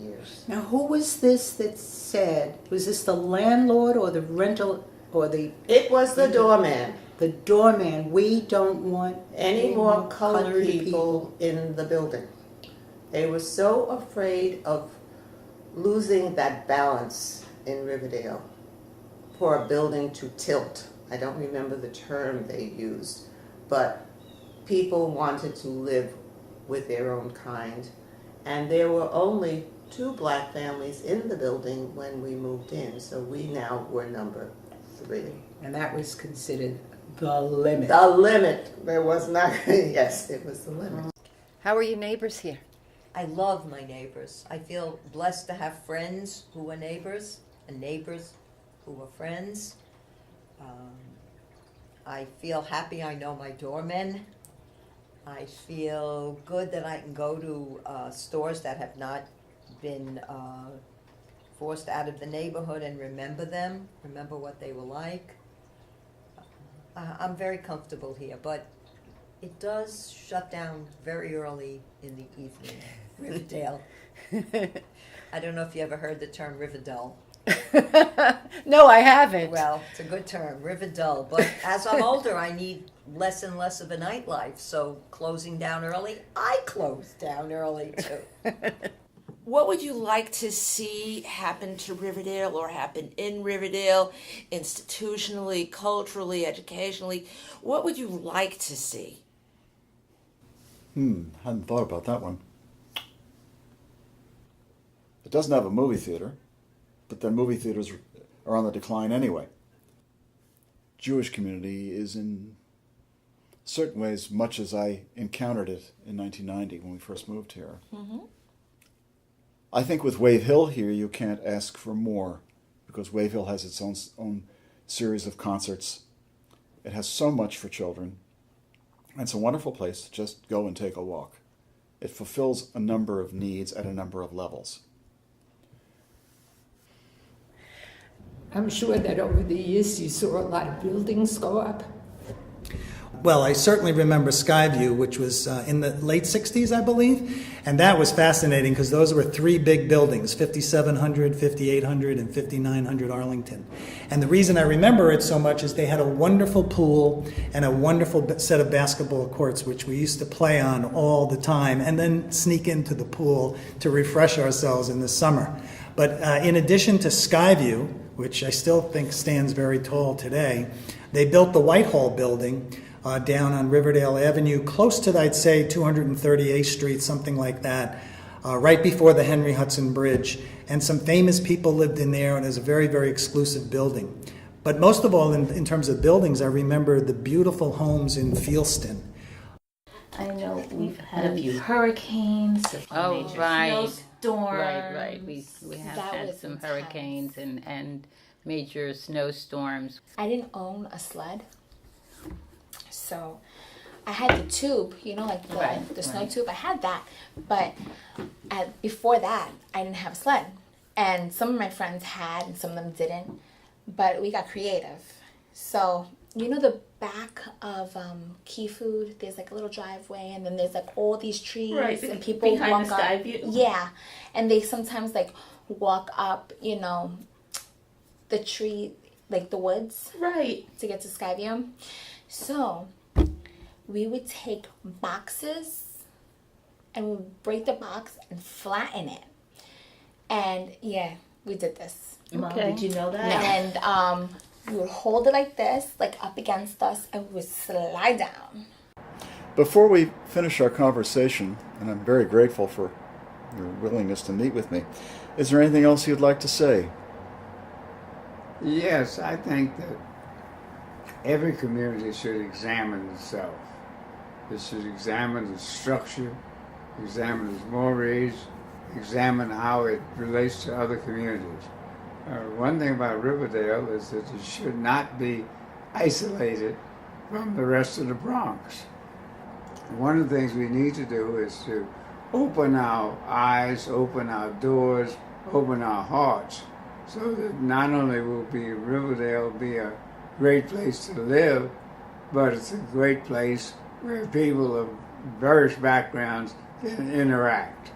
years. Now, who was this that said, was this the landlord or the rental or the... It was the doorman. The doorman, we don't want Any more colored people in the building. They were so afraid of losing that balance in Riverdale for a building to tilt. I don't remember the term they used, but people wanted to live with their own kind. And there were only 2 black families in the building when we moved in, so we now were number 3. And that was considered the limit. The limit. There was not, yes, it was the limit. How are your neighbors here? I love my neighbors. I feel blessed to have friends who are neighbors and neighbors who are friends. I feel happy I know my doormen. I feel good that I can go to stores that have not been forced out of the neighborhood and remember them, remember what they were like. I'm very comfortable here, but it does shut down very early in the evening, Riverdale. I don't know if you ever heard the term Riverdale. No, I haven't. Well, it's a good term, Riverdale. But as I'm older, I need less and less of a nightlife. So closing down early, I close down early too. What would you like to see happen to Riverdale or happen in Riverdale, institutionally, culturally, educationally? What would you like to see? Hadn't thought about that one. It doesn't have a movie theater, but then movie theaters are on the decline anyway. Jewish community is in certain ways much as I encountered it in 1990 when we first moved here. Mm-hmm. I think with Wave Hill here, you can't ask for more because Wave Hill has its own series of concerts. It has so much for children. It's a wonderful place to just go and take a walk. It fulfills a number of needs at a number of levels. I'm sure that over the years you saw a lot of buildings go up. Well, I certainly remember Skyview, which was in the late 60s, I believe. And that was fascinating because those were 3 big buildings, 5700, 5800, and 5900 Arlington. And the reason I remember it so much is they had a wonderful pool and a wonderful set of basketball courts, which we used to play on all the time, and then sneak into the pool to refresh ourselves in the summer. But in addition to Skyview, which I still think stands very tall today, they built the Whitehall building down on Riverdale Avenue, close to, I'd say, 238th Street, something like that, right before the Henry Hudson Bridge. And some famous people lived in there, and it was a very, very exclusive building. But most of all, in terms of buildings, I remember the beautiful homes in Fieldston. I know we've had a few hurricanes, major snowstorms. Right. We have had some hurricanes and major snowstorms. I didn't own a sled, so I had the tube, like the snow tube. I had that, but before that, I didn't have a sled. And some of my friends had, and some of them didn't. But we got creative. So the back of Key Food, there's like a little driveway, and then there's like all these trees, and people behind walk the sky view. Yeah, and they sometimes like walk up, the tree, like the woods, Right. to get to Skyview. So we would take boxes and we would break the box and flatten it. And yeah, we did this. Mom, did you know that? And we would hold it like this, like up against us, and we would slide down. Before we finish our conversation, and I'm very grateful for your willingness to meet with me, is there anything else you'd like to say? Yes, I think that every community should examine itself. It should examine its structure, examine its mores, examine how it relates to other communities. One thing about Riverdale is that it should not be isolated from the rest of the Bronx. One of the things we need to do is to open our eyes, open our doors, open our hearts, so that not only will Riverdale be a great place to live, but it's a great place where people of various backgrounds can interact.